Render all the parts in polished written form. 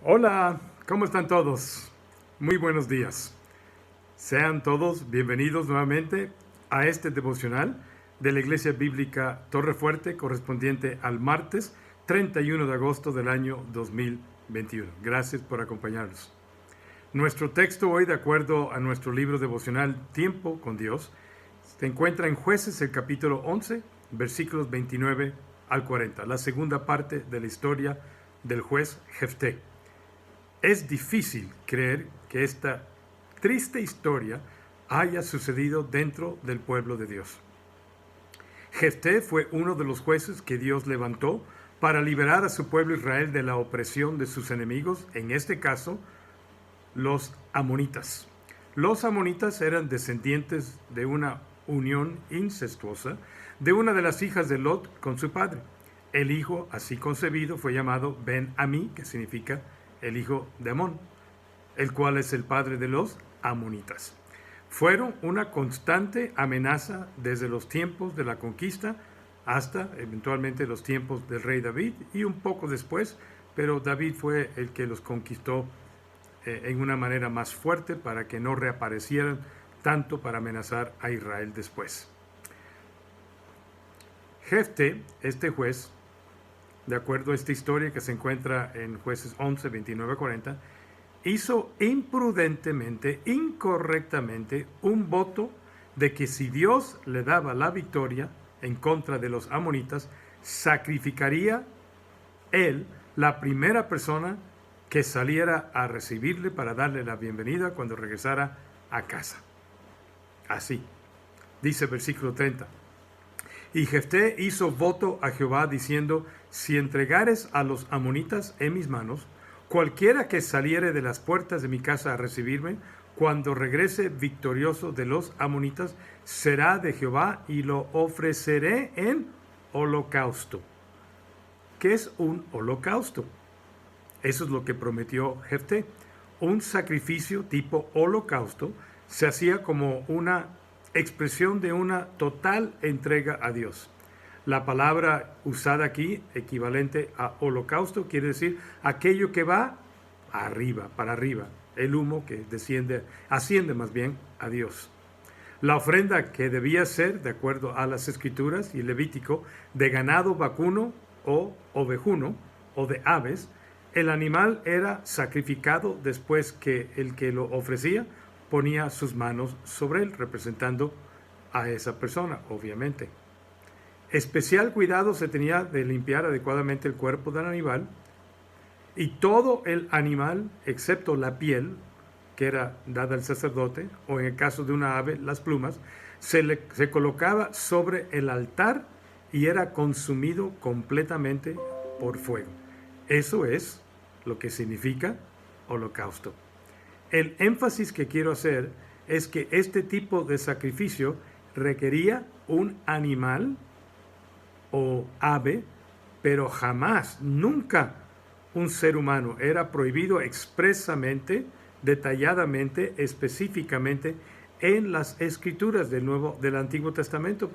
Hola, ¿cómo están todos? Muy buenos días. Sean todos bienvenidos nuevamente a este devocional de la Iglesia Bíblica Torre Fuerte correspondiente al martes 31 de agosto del año 2021. Gracias por acompañarnos. Nuestro texto hoy, de acuerdo a nuestro libro devocional Tiempo con Dios, se encuentra en Jueces el capítulo 11, versículos 29 al 40, la segunda parte de la historia del juez Jefté. Es difícil creer que esta triste historia haya sucedido dentro del pueblo de Dios. Jefté fue uno de los jueces que Dios levantó para liberar a su pueblo Israel de la opresión de sus enemigos, en este caso, los amonitas. Los amonitas eran descendientes de una unión incestuosa de una de las hijas de Lot con su padre. El hijo así concebido fue llamado Ben-Amí, que significa el hijo de Amón, el cual es el padre de los amonitas. Fueron una constante amenaza desde los tiempos de la conquista hasta eventualmente los tiempos del rey David y un poco después, pero David fue el que los conquistó en una manera más fuerte para que no reaparecieran tanto para amenazar a Israel después. Jefté, este juez, de acuerdo a esta historia que se encuentra en Jueces 11, 29 a 40, hizo imprudentemente, incorrectamente, un voto de que si Dios le daba la victoria en contra de los amonitas, sacrificaría él la primera persona que saliera a recibirle para darle la bienvenida cuando regresara a casa. Así, dice versículo 30. Y Jefté hizo voto a Jehová diciendo: si entregares a los amonitas en mis manos, cualquiera que saliere de las puertas de mi casa a recibirme, cuando regrese victorioso de los amonitas, será de Jehová y lo ofreceré en holocausto. ¿Qué es un holocausto? Eso es lo que prometió Jefté. Un sacrificio tipo holocausto se hacía como una expresión de una total entrega a Dios. La palabra usada aquí, equivalente a holocausto, quiere decir aquello que va arriba, para arriba, el humo que asciende más bien a Dios. La ofrenda que debía ser, de acuerdo a las Escrituras y Levítico, de ganado vacuno o ovejuno o de aves, el animal era sacrificado después que el que lo ofrecía ponía sus manos sobre él, representando a esa persona, obviamente. Especial cuidado se tenía de limpiar adecuadamente el cuerpo del animal, y todo el animal, excepto la piel, que era dada al sacerdote, o en el caso de una ave, las plumas, se colocaba sobre el altar y era consumido completamente por fuego. Eso es lo que significa holocausto. El énfasis que quiero hacer es que este tipo de sacrificio requería un animal o ave, pero jamás, nunca un ser humano. Era prohibido expresamente, detalladamente, específicamente en las escrituras del Antiguo Testamento,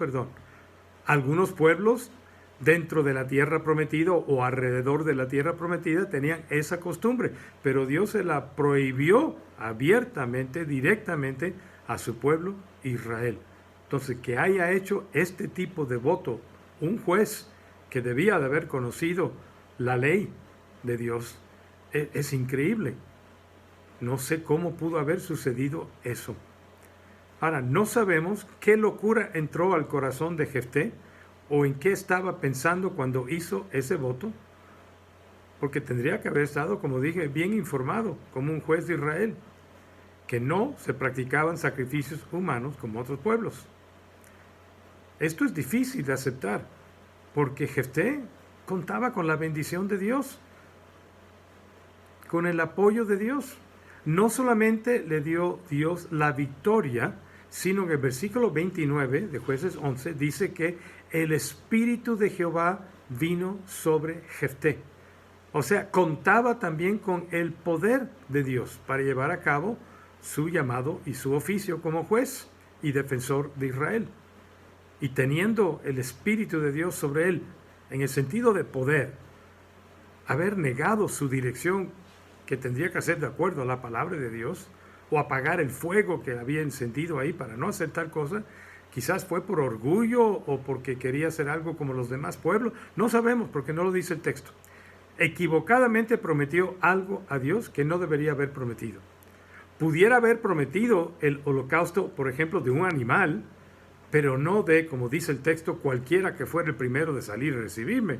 Algunos pueblos dentro de la tierra prometida o alrededor de la tierra prometida tenían esa costumbre, pero Dios se la prohibió abiertamente, directamente a su pueblo Israel. Entonces, que haya hecho este tipo de voto un juez que debía de haber conocido la ley de Dios, es increíble. No sé cómo pudo haber sucedido eso. Ahora, no sabemos qué locura entró al corazón de Jefté o en qué estaba pensando cuando hizo ese voto, porque tendría que haber estado, como dije, bien informado, como un juez de Israel, que no se practicaban sacrificios humanos como otros pueblos. Esto es difícil de aceptar, porque Jefté contaba con la bendición de Dios, con el apoyo de Dios. No solamente le dio Dios la victoria, sino que el versículo 29 de Jueces 11 dice que el Espíritu de Jehová vino sobre Jefté. O sea, contaba también con el poder de Dios para llevar a cabo su llamado y su oficio como juez y defensor de Israel. Y teniendo el Espíritu de Dios sobre él, en el sentido de poder, haber negado su dirección que tendría que hacer de acuerdo a la palabra de Dios, o apagar el fuego que había encendido ahí para no hacer tal cosa. Quizás fue por orgullo o porque quería hacer algo como los demás pueblos. No sabemos porque no lo dice el texto. Equivocadamente prometió algo a Dios que no debería haber prometido. Pudiera haber prometido el holocausto, por ejemplo, de un animal, pero no de, como dice el texto, cualquiera que fuera el primero de salir a recibirme.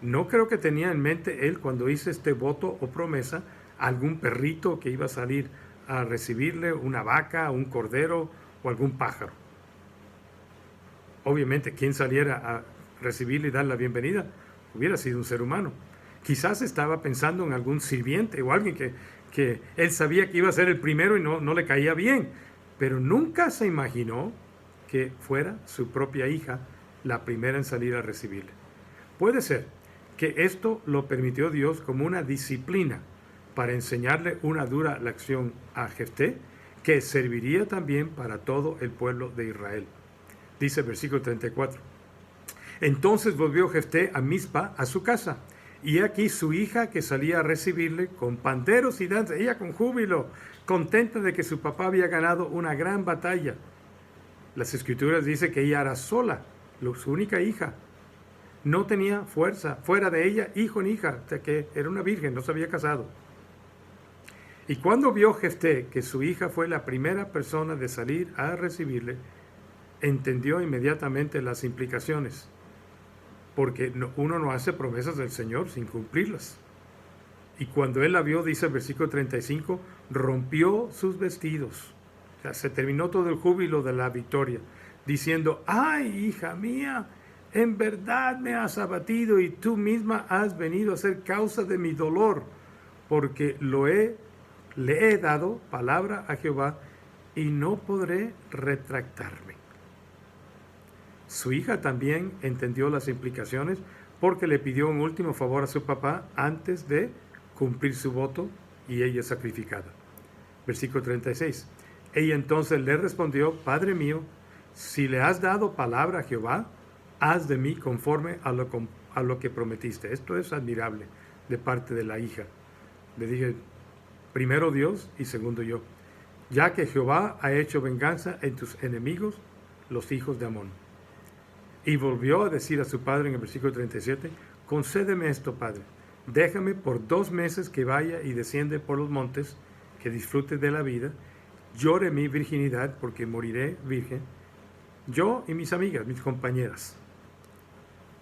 No creo que tenía en mente él, cuando hizo este voto o promesa, algún perrito que iba a salir a recibirle, una vaca, un cordero o algún pájaro. Obviamente, quien saliera a recibirle y darle la bienvenida hubiera sido un ser humano. Quizás estaba pensando en algún sirviente o alguien que él sabía que iba a ser el primero y no le caía bien, pero nunca se imaginó que fuera su propia hija la primera en salir a recibirle. Puede ser que esto lo permitió Dios como una disciplina para enseñarle una dura lección a Jefté, que serviría también para todo el pueblo de Israel. Dice el versículo 34. Entonces volvió Jefté a Mizpa, a su casa, y aquí su hija que salía a recibirle con panderos y danzas, ella con júbilo, contenta de que su papá había ganado una gran batalla. Las escrituras dicen que ella era sola, su única hija. No tenía fuerza, fuera de ella, hijo ni hija, o sea que era una virgen, no se había casado. Y cuando vio Jefté que su hija fue la primera persona de salir a recibirle, entendió inmediatamente las implicaciones, porque uno no hace promesas del Señor sin cumplirlas. Y cuando él la vio, dice el versículo 35, rompió sus vestidos. O sea, se terminó todo el júbilo de la victoria, diciendo, ¡ay, hija mía! En verdad me has abatido y tú misma has venido a ser causa de mi dolor, porque le he dado palabra a Jehová y no podré retractarme. Su hija también entendió las implicaciones porque le pidió un último favor a su papá antes de cumplir su voto y ella sacrificada. Versículo 36. Ella entonces le respondió, Padre mío, si le has dado palabra a Jehová, haz de mí conforme a lo que prometiste. Esto es admirable de parte de la hija. Le dije, primero Dios y segundo yo, ya que Jehová ha hecho venganza en tus enemigos, los hijos de Amón. Y volvió a decir a su padre en el versículo 37, concédeme esto, Padre, déjame por 2 meses que vaya y desciende por los montes, que disfrute de la vida, llore mi virginidad porque moriré virgen, yo y mis amigas, mis compañeras.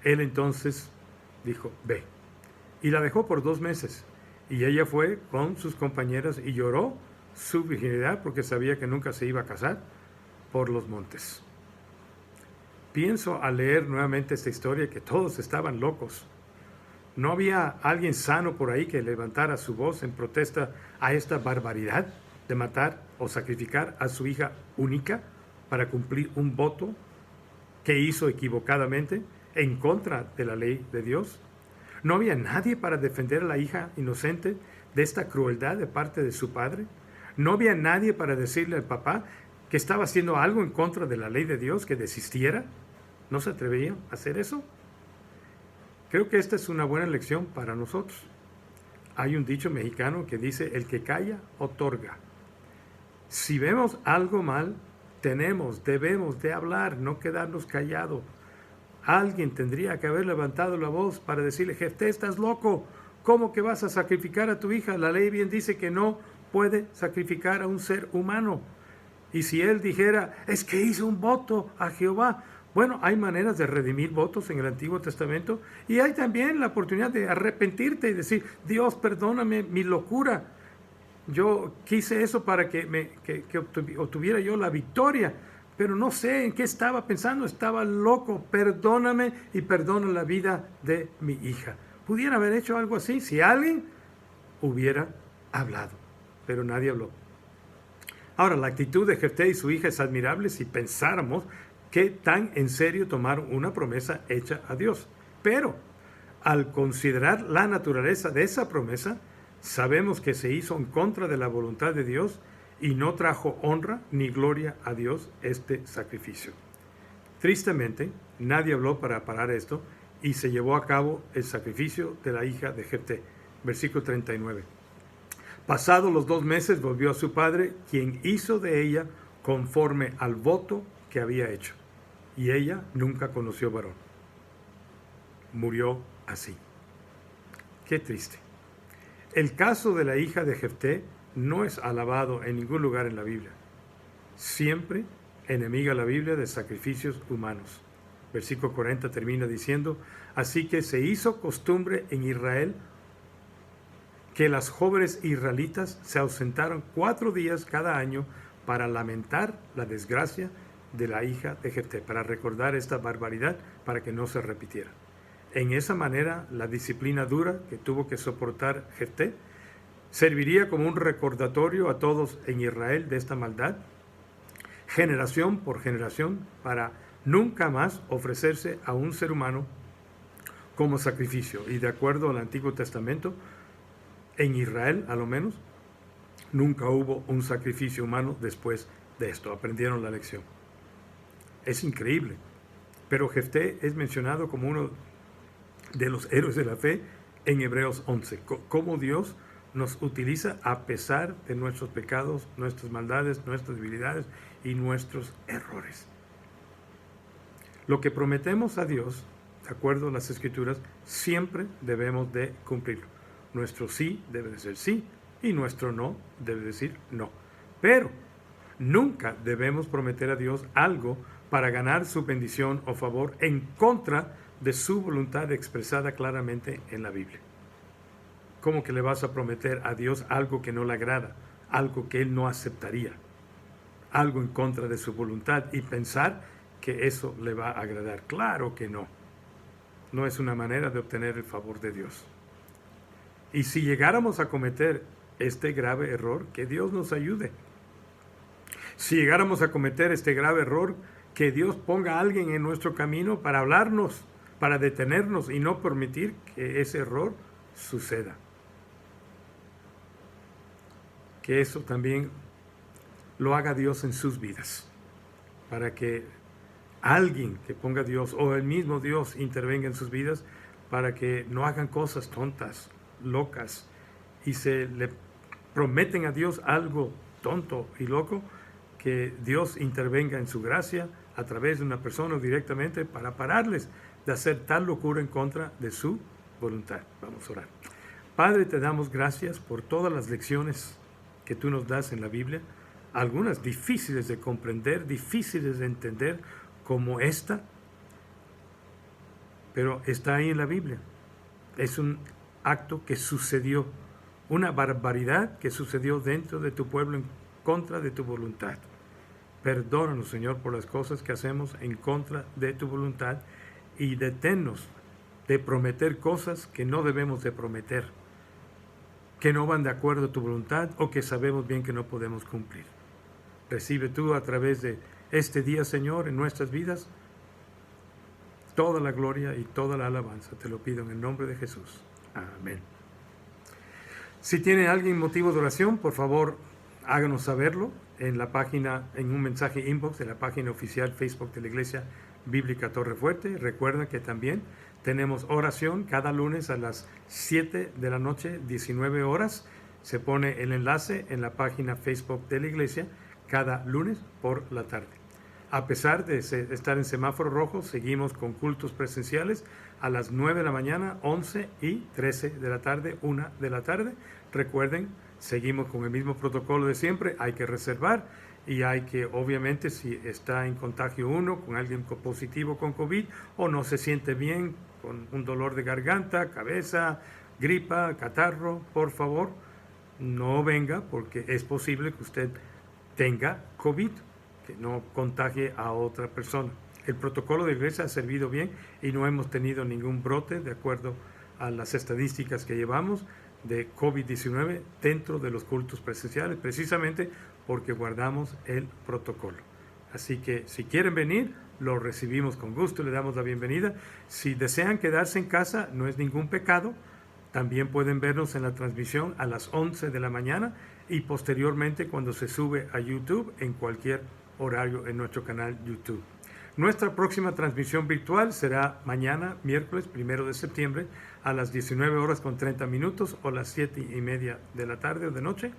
Él entonces dijo, ve. Y la dejó por 2 meses. Y ella fue con sus compañeras y lloró su virginidad porque sabía que nunca se iba a casar por los montes. Pienso al leer nuevamente esta historia que todos estaban locos. No había alguien sano por ahí que levantara su voz en protesta a esta barbaridad de matar o sacrificar a su hija única para cumplir un voto que hizo equivocadamente en contra de la ley de Dios. No había nadie para defender a la hija inocente de esta crueldad de parte de su padre. No había nadie para decirle al papá que estaba haciendo algo en contra de la ley de Dios, que desistiera. ¿No se atrevía a hacer eso? Creo que esta es una buena lección para nosotros. Hay un dicho mexicano que dice, el que calla, otorga. Si vemos algo mal, debemos de hablar, no quedarnos callados. Alguien tendría que haber levantado la voz para decirle, Jefté, estás loco, ¿cómo que vas a sacrificar a tu hija? La ley bien dice que no puede sacrificar a un ser humano. Y si él dijera, es que hizo un voto a Jehová, bueno, hay maneras de redimir votos en el Antiguo Testamento y hay también la oportunidad de arrepentirte y decir, Dios, perdóname mi locura. Yo quise eso para que obtuviera yo la victoria, pero no sé en qué estaba pensando, estaba loco, perdóname y perdona la vida de mi hija. Pudiera haber hecho algo así si alguien hubiera hablado, pero nadie habló. Ahora, la actitud de Jefté y su hija es admirable si pensáramos que tan en serio tomaron una promesa hecha a Dios. Pero, al considerar la naturaleza de esa promesa, sabemos que se hizo en contra de la voluntad de Dios y no trajo honra ni gloria a Dios este sacrificio. Tristemente, nadie habló para parar esto y se llevó a cabo el sacrificio de la hija de Jefté. versículo 39. Pasados los 2 meses volvió a su padre, quien hizo de ella conforme al voto que había hecho. Y ella nunca conoció varón. Murió así. Qué triste. El caso de la hija de Jefté no es alabado en ningún lugar en la Biblia. Siempre enemiga la Biblia de sacrificios humanos. Versículo 40 termina diciendo, así que se hizo costumbre en Israel que las jóvenes israelitas se ausentaron 4 días cada año para lamentar la desgracia de la hija de Jefté, para recordar esta barbaridad, para que no se repitiera. En esa manera, la disciplina dura que tuvo que soportar Jefté serviría como un recordatorio a todos en Israel de esta maldad, generación por generación, para nunca más ofrecerse a un ser humano como sacrificio. Y de acuerdo al Antiguo Testamento, en Israel, a lo menos, nunca hubo un sacrificio humano después de esto. Aprendieron la lección. Es increíble. Pero Jefté es mencionado como uno de los héroes de la fe en Hebreos 11. Cómo Dios nos utiliza a pesar de nuestros pecados, nuestras maldades, nuestras debilidades y nuestros errores. Lo que prometemos a Dios, de acuerdo a las Escrituras, siempre debemos de cumplirlo. Nuestro sí debe de ser sí y nuestro no debe decir no. Pero nunca debemos prometer a Dios algo para ganar su bendición o favor en contra de su voluntad expresada claramente en la Biblia. ¿Cómo que le vas a prometer a Dios algo que no le agrada, algo que Él no aceptaría, algo en contra de su voluntad y pensar que eso le va a agradar? Claro que no. No es una manera de obtener el favor de Dios. Y si llegáramos a cometer este grave error, que Dios nos ayude. Si llegáramos a cometer este grave error, que Dios ponga a alguien en nuestro camino para hablarnos, para detenernos y no permitir que ese error suceda. Que eso también lo haga Dios en sus vidas, para que alguien que ponga a Dios o el mismo Dios intervenga en sus vidas para que no hagan cosas tontas, locas, y se le prometen a Dios algo tonto y loco, que Dios intervenga en su gracia a través de una persona o directamente para pararles de hacer tal locura en contra de su voluntad. Vamos a orar. Padre, te damos gracias por todas las lecciones que tú nos das en la Biblia, algunas difíciles de comprender, difíciles de entender, como esta, pero está ahí en la Biblia. Es un acto que sucedió, una barbaridad que sucedió dentro de tu pueblo en contra de tu voluntad. Perdónanos, Señor, por las cosas que hacemos en contra de tu voluntad y deténnos de prometer cosas que no debemos de prometer, que no van de acuerdo a tu voluntad o que sabemos bien que no podemos cumplir. Recibe tú a través de este día, Señor, en nuestras vidas, toda la gloria y toda la alabanza. Te lo pido en el nombre de Jesús. Amén. Si tiene alguien motivo de oración, por favor, háganos saberlo en la página, en un mensaje inbox de la página oficial Facebook de la Iglesia Bíblica Torrefuerte. Recuerda que también tenemos oración cada lunes a las 7 de la noche, 19 horas. Se pone el enlace en la página Facebook de la Iglesia cada lunes por la tarde. A pesar de estar en semáforo rojo, seguimos con cultos presenciales a las 9 de la mañana, 11 y 13 de la tarde, 1 de la tarde. Recuerden, seguimos con el mismo protocolo de siempre, hay que reservar y hay que, obviamente, si está en contagio uno con alguien positivo con COVID o no se siente bien, con un dolor de garganta, cabeza, gripa, catarro, por favor, no venga porque es posible que usted tenga COVID, que no contagie a otra persona. El protocolo de iglesia ha servido bien y no hemos tenido ningún brote, de acuerdo a las estadísticas que llevamos, de COVID-19 dentro de los cultos presenciales, precisamente porque guardamos el protocolo. Así que si quieren venir, lo recibimos con gusto, le damos la bienvenida. Si desean quedarse en casa, no es ningún pecado. También pueden vernos en la transmisión a las 11 de la mañana y posteriormente cuando se sube a YouTube en cualquier horario en nuestro canal YouTube. Nuestra próxima transmisión virtual será mañana, miércoles 1 de septiembre, a las 19 horas con 30 minutos o las 7:30 de la tarde o de noche.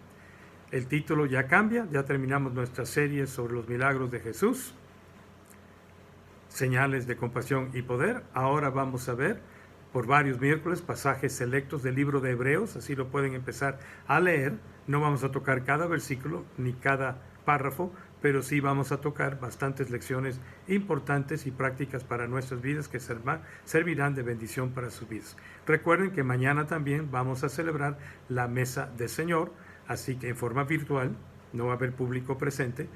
El título ya cambia, ya terminamos nuestra serie sobre los milagros de Jesús, señales de compasión y poder. Ahora vamos a ver por varios miércoles pasajes selectos del libro de Hebreos, así lo pueden empezar a leer. No vamos a tocar cada versículo ni cada párrafo, pero sí vamos a tocar bastantes lecciones importantes y prácticas para nuestras vidas que servirán de bendición para sus vidas. Recuerden que mañana también vamos a celebrar la Mesa del Señor, así que en forma virtual, no va a haber público presente.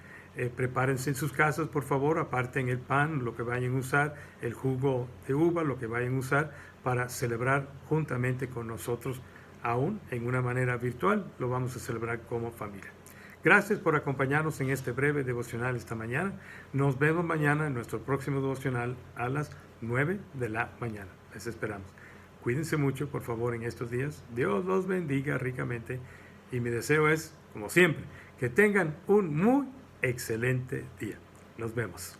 Prepárense en sus casas, por favor, aparten el pan, lo que vayan a usar, el jugo de uva, lo que vayan a usar, para celebrar juntamente con nosotros, aún en una manera virtual, lo vamos a celebrar como familia. Gracias por acompañarnos en este breve devocional esta mañana. Nos vemos mañana en nuestro próximo devocional a las 9 de la mañana. Les esperamos. Cuídense mucho, por favor, en estos días. Dios los bendiga ricamente. Y mi deseo es, como siempre, que tengan un muy excelente día. Nos vemos.